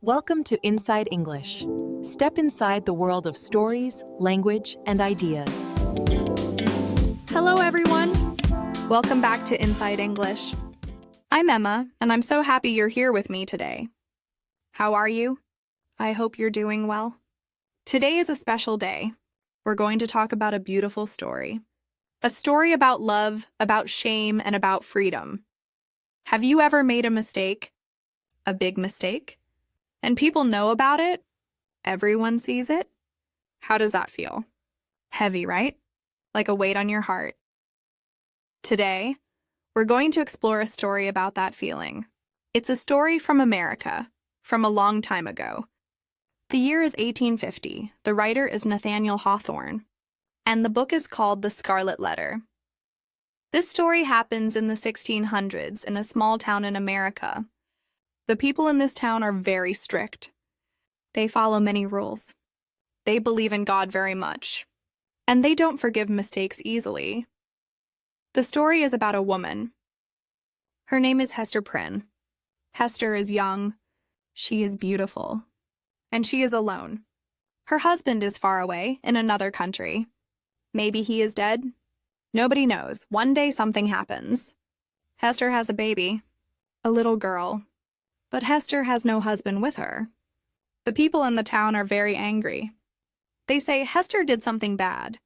Welcome to Inside English. Step inside the world of stories, language, and ideas. Hello, everyone. Welcome back to Inside English. I'm Emma, and I'm so happy you're here with me today. How are you? I hope you're doing well. Today is a special day. We're going to talk about a beautiful story. A story about love, about shame, and about freedom. Have you ever made a mistake? A big mistake? And people know about it? Everyone sees it? How does that feel? Heavy, right? Like a weight on your heart. Today, we're going to explore a story about that feeling. It's a story from America, from a long time ago. The year is 1850. The writer is Nathaniel Hawthorne, and the book is called The Scarlet Letter. This story happens in the 1600s in a small town in America. The people in this town are very strict. They follow many rules. They believe in God very much, and they don't forgive mistakes easily. The story is about a woman. Her name is Hester Prynne. Hester is young, she is beautiful, and she is alone. Her husband is far away in another country. Maybe he is dead. Nobody knows. One day something happens. Hester has a baby, a little girl. But Hester has no husband with her. The people in the town are very angry. They say Hester did something bad.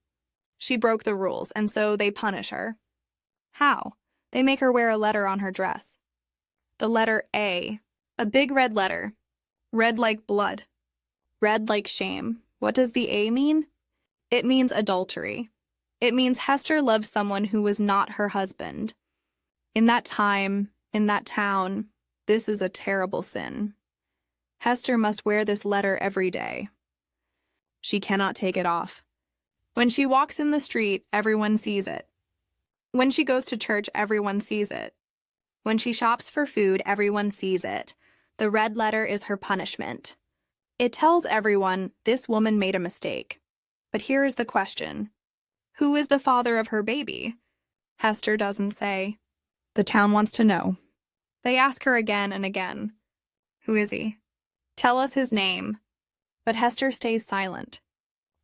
She broke the rules, and so they punish her. How? They make her wear a letter on her dress. The letter A big red letter. Red like blood. Red like shame. What does the A mean? It means adultery. It means Hester loved someone who was not her husband. In that time, in that town, this is a terrible sin. Hester must wear this letter every day. She cannot take it off. When she walks in the street, everyone sees it. When she goes to church, everyone sees it. When she shops for food, everyone sees it. The red letter is her punishment. It tells everyone this woman made a mistake. But here is the question. Who is the father of her baby? Hester doesn't say. The town wants to know. They ask her again and again. Who is he? Tell us his name. But Hester stays silent.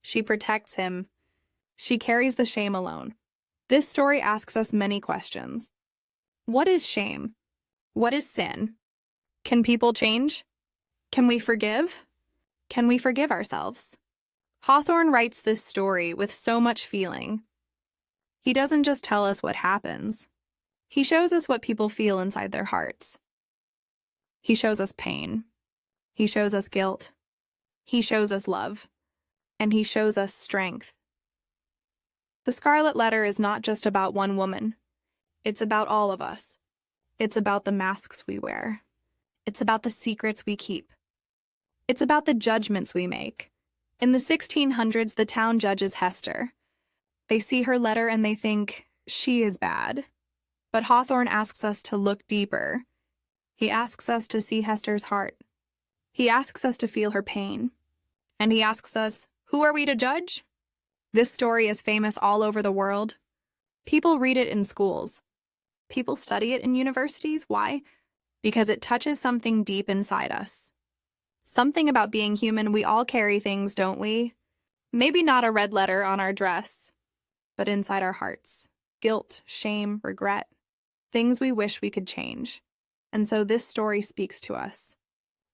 She protects him. She carries the shame alone. This story asks us many questions. What is shame? What is sin? Can people change? Can we forgive? Can we forgive ourselves? Hawthorne writes this story with so much feeling. He doesn't just tell us what happens. He shows us what people feel inside their hearts. He shows us pain. He shows us guilt. He shows us love. And he shows us strength. The Scarlet Letter is not just about one woman. It's about all of us. It's about the masks we wear. It's about the secrets we keep. It's about the judgments we make. In the 1600s, the town judges Hester. They see her letter and they think, she is bad. But Hawthorne asks us to look deeper. He asks us to see Hester's heart. He asks us to feel her pain. And he asks us, who are we to judge? This story is famous all over the world. People read it in schools. People study it in universities. Why? Because it touches something deep inside us. Something about being human. We all carry things, don't we? Maybe not a red letter on our dress, but inside our hearts. Guilt, shame, regret. Things we wish we could change. And so this story speaks to us.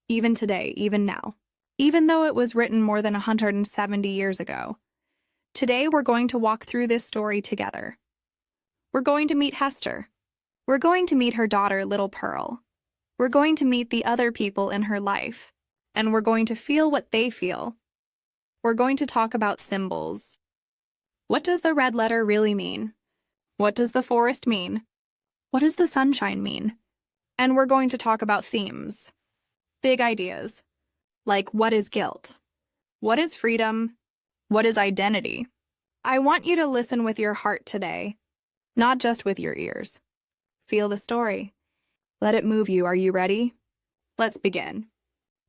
Even today, even now. Even though it was written more than 170 years ago. Today we're going to walk through this story together. We're going to meet Hester. We're going to meet her daughter, Little Pearl. We're going to meet the other people in her life. And we're going to feel what they feel. We're going to talk about symbols. What does the red letter really mean? What does the forest mean? What does the sunshine mean? And we're going to talk about themes. Big ideas. Like what is guilt? What is freedom? What is identity? I want you to listen with your heart today, not just with your ears. Feel the story. Let it move you. Are you ready? Let's begin.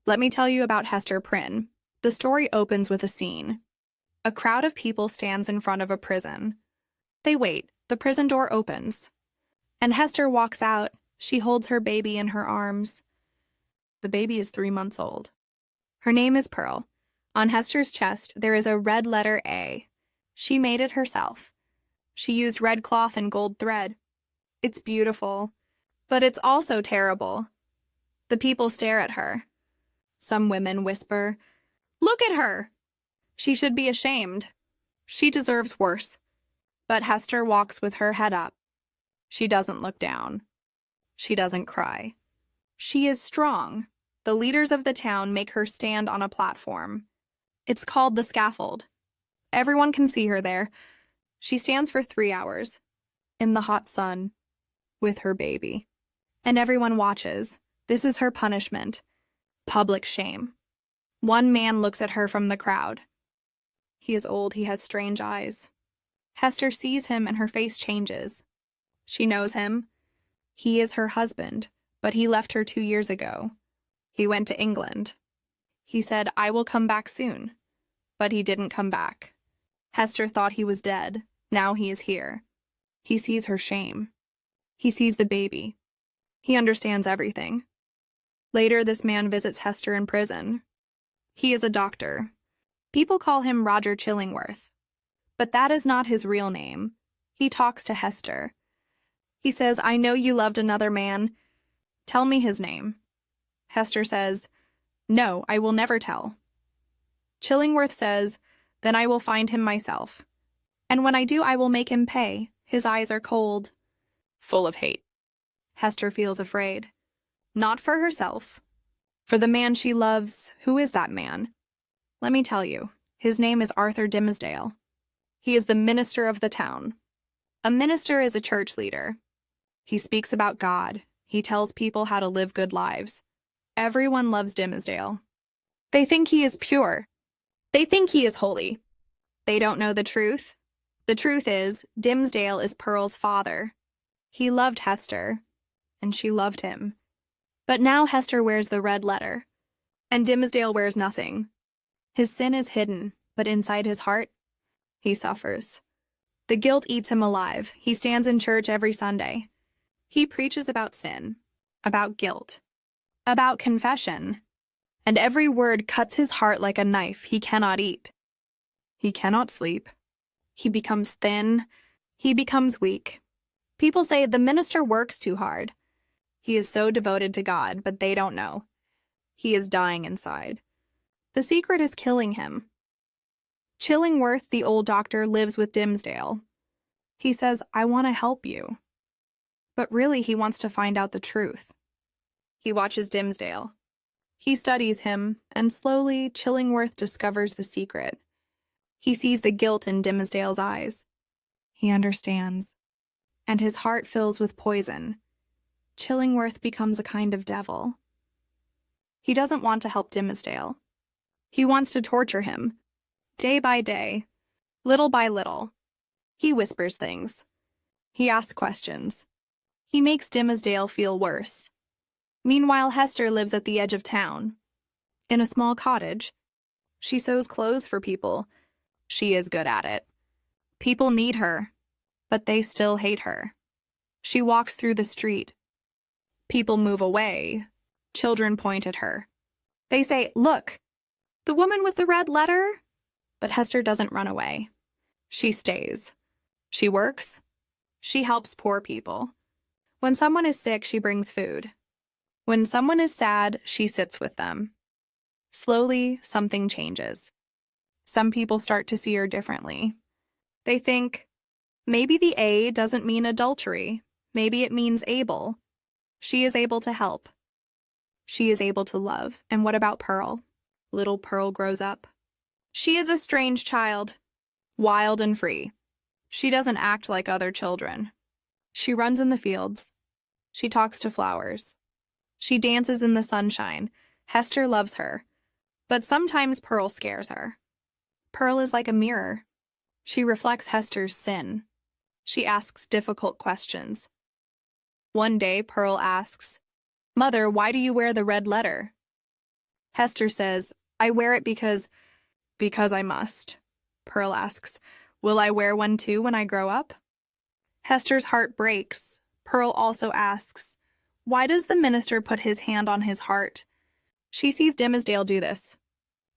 Let me tell you about Hester Prynne. The story opens with a scene. A crowd of people stands in front of a prison. They wait. The prison door opens. And Hester walks out. She holds her baby in her arms. The baby is 3 months old. Her name is Pearl. On Hester's chest, there is a red letter A. She made it herself. She used red cloth and gold thread. It's beautiful, but it's also terrible. The people stare at her. Some women whisper, "Look at her! She should be ashamed. She deserves worse." But Hester walks with her head up. She doesn't look down. She doesn't cry. She is strong. The leaders of the town make her stand on a platform. It's called the scaffold. Everyone can see her there. She stands for 3 hours, in the hot sun, with her baby. And everyone watches. This is her punishment. Public shame. One man looks at her from the crowd. He is old, he has strange eyes. Hester sees him and her face changes. She knows him. He is her husband, but he left her 2 years ago. He went to England. He said, "I will come back soon." But he didn't come back. Hester thought he was dead. Now he is here. He sees her shame. He sees the baby. He understands everything. Later, this man visits Hester in prison. He is a doctor. People call him Roger Chillingworth. But that is not his real name. He talks to Hester. He says, "I know you loved another man. Tell me his name." Hester says, "No, I will never tell." Chillingworth says, "Then I will find him myself. And when I do, I will make him pay." His eyes are cold, full of hate. Hester feels afraid. Not for herself. For the man she loves. Who is that man? Let me tell you. His name is Arthur Dimmesdale. He is the minister of the town. A minister is a church leader. He speaks about God. He tells people how to live good lives. Everyone loves Dimmesdale. They think he is pure. They think he is holy. They don't know the truth. The truth is, Dimmesdale is Pearl's father. He loved Hester, and she loved him. But now Hester wears the red letter, and Dimmesdale wears nothing. His sin is hidden, but inside his heart, he suffers. The guilt eats him alive. He stands in church every Sunday. He preaches about sin, about guilt, about confession, and every word cuts his heart like a knife. He cannot eat. He cannot sleep. He becomes thin. He becomes weak. People say the minister works too hard. He is so devoted to God, but they don't know. He is dying inside. The secret is killing him. Chillingworth, the old doctor, lives with Dimmesdale. He says, "I want to help you." But really, he wants to find out the truth. He watches Dimmesdale. He studies him, and slowly, Chillingworth discovers the secret. He sees the guilt in Dimmesdale's eyes. He understands. And his heart fills with poison. Chillingworth becomes a kind of devil. He doesn't want to help Dimmesdale. He wants to torture him. Day by day, little by little. He whispers things. He asks questions. He makes Dimmesdale feel worse. Meanwhile, Hester lives at the edge of town. In a small cottage. She sews clothes for people. She is good at it. People need her, but they still hate her. She walks through the street. People move away. Children point at her. They say, "Look, the woman with the red letter." But Hester doesn't run away. She stays. She works. She helps poor people. When someone is sick, she brings food. When someone is sad, she sits with them. Slowly, something changes. Some people start to see her differently. They think, maybe the A doesn't mean adultery. Maybe it means able. She is able to help. She is able to love. And what about Pearl? Little Pearl grows up. She is a strange child, wild and free. She doesn't act like other children. She runs in the fields. She talks to flowers. She dances in the sunshine. Hester loves her. But sometimes Pearl scares her. Pearl is like a mirror. She reflects Hester's sin. She asks difficult questions. One day, Pearl asks, "Mother, why do you wear the red letter?" Hester says, "I wear it because I must." Pearl asks, "Will I wear one too when I grow up?" Hester's heart breaks. Pearl also asks, "Why does the minister put his hand on his heart? She sees Dimsdale do this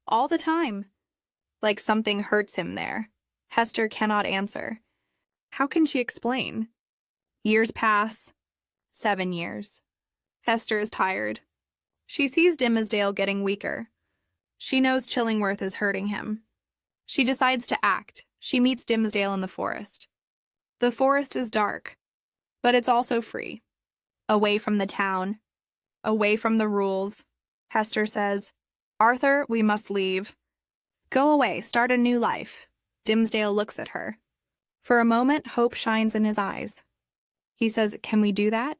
all the time. Like something hurts him there. Hester cannot answer. How can she explain? Years pass. 7 years. Hester is tired. She sees Dimsdale getting weaker. She knows Chillingworth is hurting him. She decides to act. She meets Dimsdale in the forest. The forest is dark, but it's also free. Away from the town. Away from the rules. Hester says, "Arthur, we must leave. Go away, start a new life." Dimsdale looks at her. For a moment, hope shines in his eyes. He says, "Can we do that?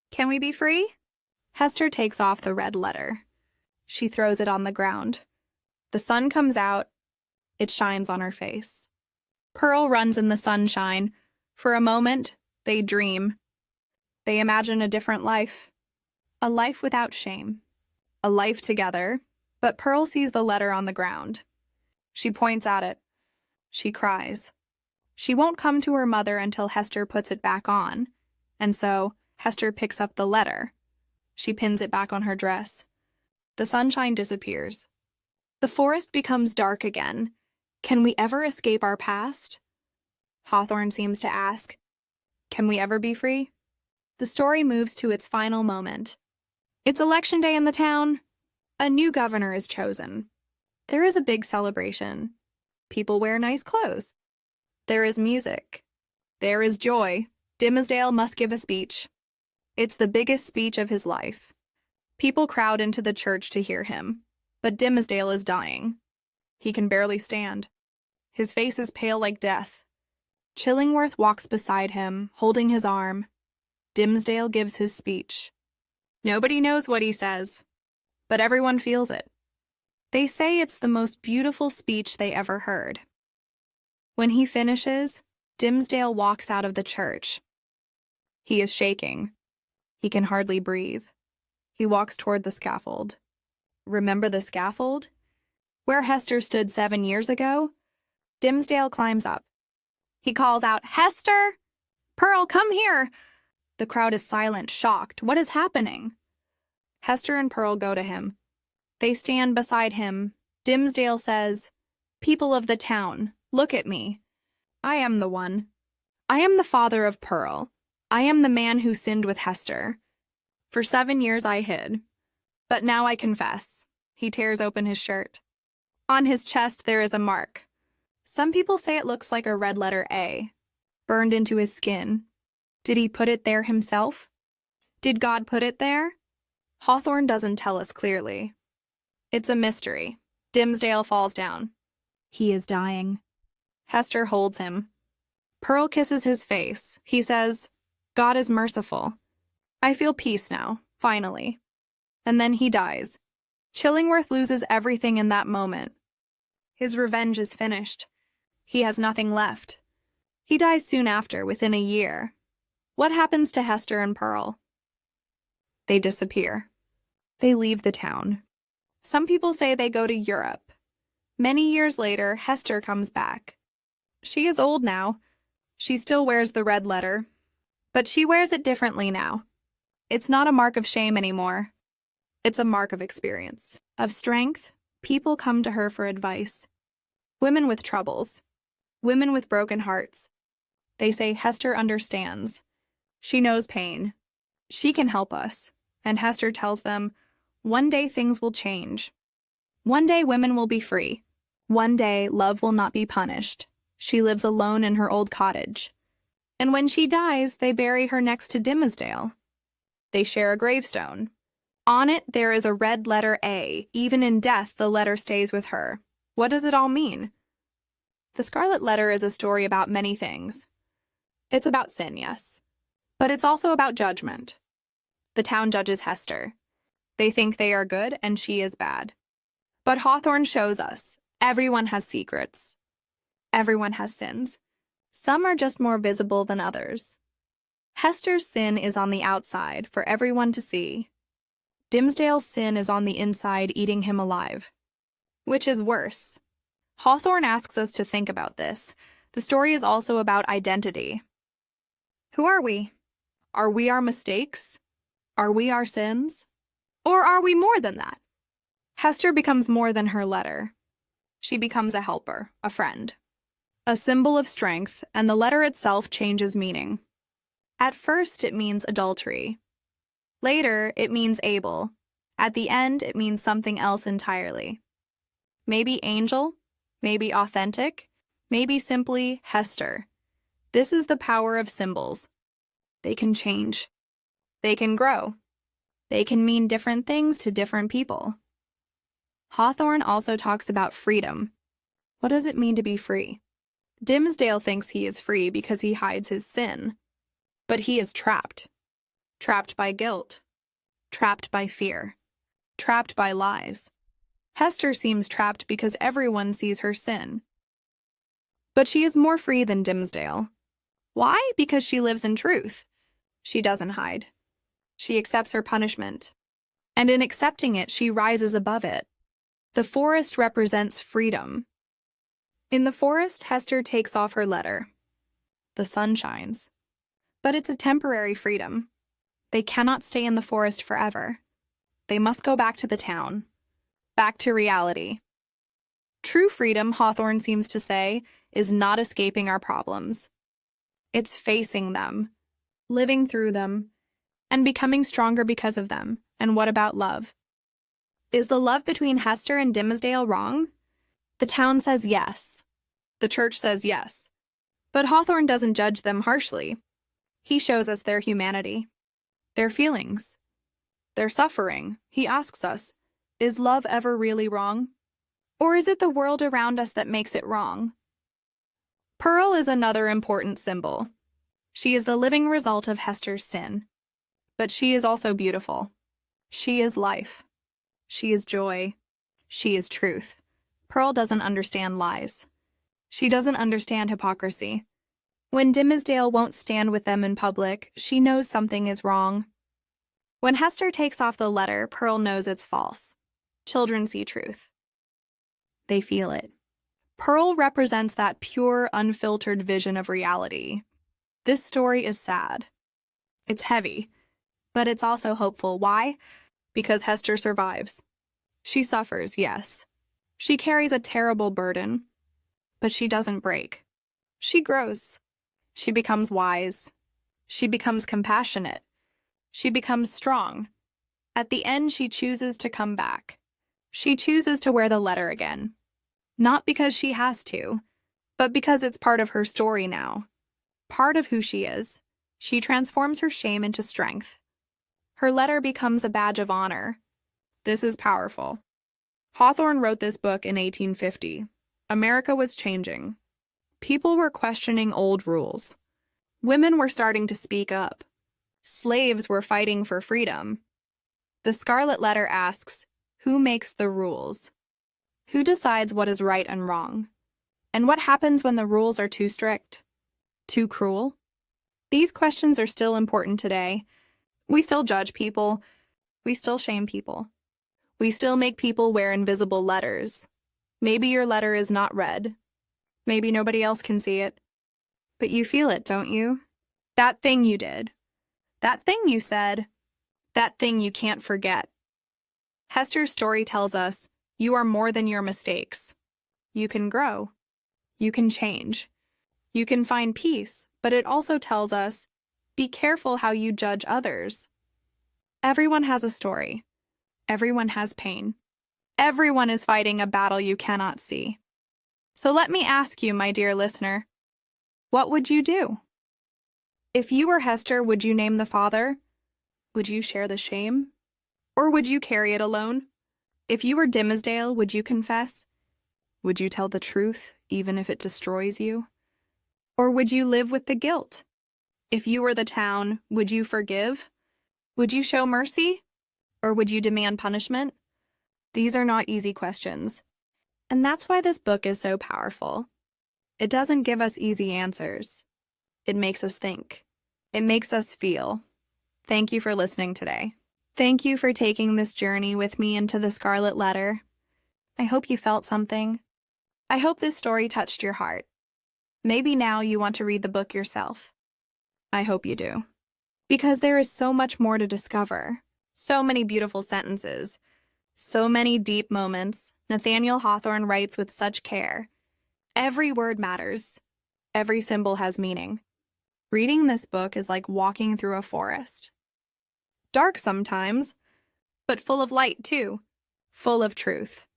Can we be free?" Hester takes off the red letter. She throws it on the ground. The sun comes out. It shines on her face. Pearl runs in the sunshine. For a moment, they dream. They imagine a different life. A life without shame. A life together. But Pearl sees the letter on the ground. She points at it. She cries. She won't come to her mother until Hester puts it back on. And so, Hester picks up the letter. She pins it back on her dress. The sunshine disappears. The forest becomes dark again. Can we ever escape our past? Hawthorne seems to ask. Can we ever be free? The story moves to its final moment. It's election day in the town. A new governor is chosen. There is a big celebration. People wear nice clothes. There is music. There is joy. Dimsdale must give a speech. It's the biggest speech of his life. People crowd into the church to hear him, but Dimsdale is dying. He can barely stand. His face is pale like death. Chillingworth walks beside him, holding his arm. Dimsdale gives his speech. Nobody knows what he says, but everyone feels it. They say it's the most beautiful speech they ever heard. When he finishes, Dimsdale walks out of the church. He is shaking. He can hardly breathe. He walks toward the scaffold. Remember the scaffold? Where Hester stood 7 years ago? Dimsdale climbs up. He calls out, "Hester! Pearl, come here!" The crowd is silent, shocked. What is happening? Hester and Pearl go to him. They stand beside him. Dimsdale says, "People of the town, look at me. I am the one. I am the father of Pearl. I am the man who sinned with Hester. For 7 years I hid. But now I confess." He tears open his shirt. On his chest there is a mark. Some people say it looks like a red letter A, burned into his skin. Did he put it there himself? Did God put it there? Hawthorne doesn't tell us clearly. It's a mystery. Dimsdale falls down. He is dying. Hester holds him. Pearl kisses his face. He says, "God is merciful. I feel peace now, finally." And then he dies. Chillingworth loses everything in that moment. His revenge is finished. He has nothing left. He dies soon after, within a year. What happens to Hester and Pearl? They disappear. They leave the town. Some people say they go to Europe. Many years later, Hester comes back. She is old now. She still wears the red letter. But she wears it differently now. It's not a mark of shame anymore. It's a mark of experience, of strength. People come to her for advice. Women with troubles. Women with broken hearts. They say Hester understands. She knows pain. She can help us. And Hester tells them, one day things will change. One day women will be free. One day love will not be punished. She lives alone in her old cottage. And when she dies, they bury her next to Dimsdale. They share a gravestone. On it, there is a red letter A. Even in death, the letter stays with her. What does it all mean? The Scarlet Letter is a story about many things. It's about sin, yes. But it's also about judgment. The town judges Hester. They think they are good and she is bad. But Hawthorne shows us everyone has secrets. Everyone has sins. Some are just more visible than others. Hester's sin is on the outside for everyone to see. Dimsdale's sin is on the inside, eating him alive. Which is worse? Hawthorne asks us to think about this. The story is also about identity. Who are we? Are we our mistakes? Are we our sins? Or are we more than that? Hester becomes more than her letter. She becomes a helper, a friend, a symbol of strength, and the letter itself changes meaning. At first, it means adultery. Later, it means Abel. At the end, it means something else entirely. Maybe angel, maybe authentic, maybe simply Hester. This is the power of symbols. They can change. They can grow. They can mean different things to different people. Hawthorne also talks about freedom. What does it mean to be free? Dimmesdale thinks he is free because he hides his sin. But he is trapped. Trapped by guilt. Trapped by fear. Trapped by lies. Hester seems trapped because everyone sees her sin. But she is more free than Dimmesdale. Why? Because she lives in truth. She doesn't hide. She accepts her punishment. And in accepting it, she rises above it. The forest represents freedom. In the forest, Hester takes off her letter. The sun shines. But it's a temporary freedom. They cannot stay in the forest forever. They must go back to the town. Back to reality. True freedom, Hawthorne seems to say, is not escaping our problems. It's facing them, living through them, and becoming stronger because of them. And what about love? Is the love between Hester and Dimmesdale wrong? The town says yes. The church says yes. But Hawthorne doesn't judge them harshly. He shows us their humanity, their feelings, their suffering. He asks us, is love ever really wrong? Or is it the world around us that makes it wrong? Pearl is another important symbol. She is the living result of Hester's sin. But she is also beautiful. She is life. She is joy. She is truth. Pearl doesn't understand lies. She doesn't understand hypocrisy. When Dimmesdale won't stand with them in public, she knows something is wrong. When Hester takes off the letter, Pearl knows it's false. Children see truth. They feel it. Pearl represents that pure, unfiltered vision of reality. This story is sad. It's heavy, but it's also hopeful. Why? Because Hester survives. She suffers, yes. She carries a terrible burden, but she doesn't break. She grows. She becomes wise. She becomes compassionate. She becomes strong. At the end, she chooses to come back. She chooses to wear the letter again. Not because she has to, but because it's part of her story now. Part of who she is. She transforms her shame into strength. Her letter becomes a badge of honor. This is powerful. Hawthorne wrote this book in 1850. America was changing. People were questioning old rules. Women were starting to speak up. Slaves were fighting for freedom. The Scarlet Letter asks, who makes the rules? Who decides what is right and wrong? And what happens when the rules are too strict? Too cruel? These questions are still important today. We still judge people. We still shame people. We still make people wear invisible letters. Maybe your letter is not read. Maybe nobody else can see it. But you feel it, don't you? That thing you did. That thing you said. That thing you can't forget. Hester's story tells us, you are more than your mistakes. You can grow. You can change. You can find peace, but it also tells us, be careful how you judge others. Everyone has a story. Everyone has pain. Everyone is fighting a battle you cannot see. So let me ask you, my dear listener, what would you do? If you were Hester, would you name the father? Would you share the shame? Or would you carry it alone? If you were Dimmesdale, would you confess? Would you tell the truth, even if it destroys you? Or would you live with the guilt? If you were the town, would you forgive? Would you show mercy? Or would you demand punishment? These are not easy questions. And that's why this book is so powerful. It doesn't give us easy answers. It makes us think. It makes us feel. Thank you for listening today. Thank you for taking this journey with me into the Scarlet Letter. I hope you felt something. I hope this story touched your heart. Maybe now you want to read the book yourself. I hope you do. Because there is so much more to discover. So many beautiful sentences. So many deep moments. Nathaniel Hawthorne writes with such care. Every word matters. Every symbol has meaning. Reading this book is like walking through a forest. Dark sometimes, but full of light too. Full of truth.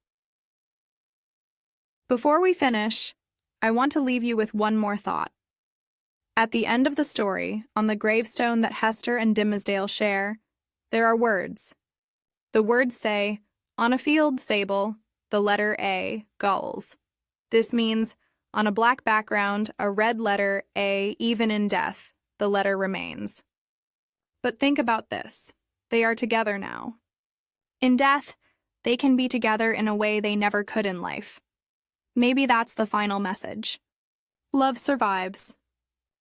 Before we finish, I want to leave you with one more thought. At the end of the story, on the gravestone that Hester and Dimmesdale share, there are words. The words say, "On a field, sable, the letter A, gulls." This means, on a black background, a red letter A, even in death, the letter remains. But think about this. They are together now. In death, they can be together in a way they never could in life. Maybe that's the final message. Love survives.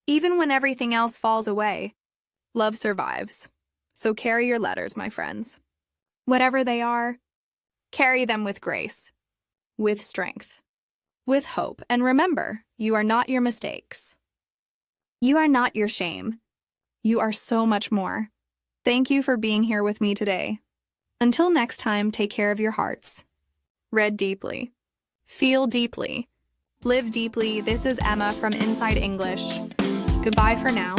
Even when everything else falls away, love survives. So carry your letters, my friends. Whatever they are, carry them with grace, with strength, with hope. And remember, you are not your mistakes. You are not your shame. You are so much more. Thank you for being here with me today. Until next time, take care of your hearts. Read deeply. Feel deeply. Live deeply. This is Emma from Inside English. Goodbye for now.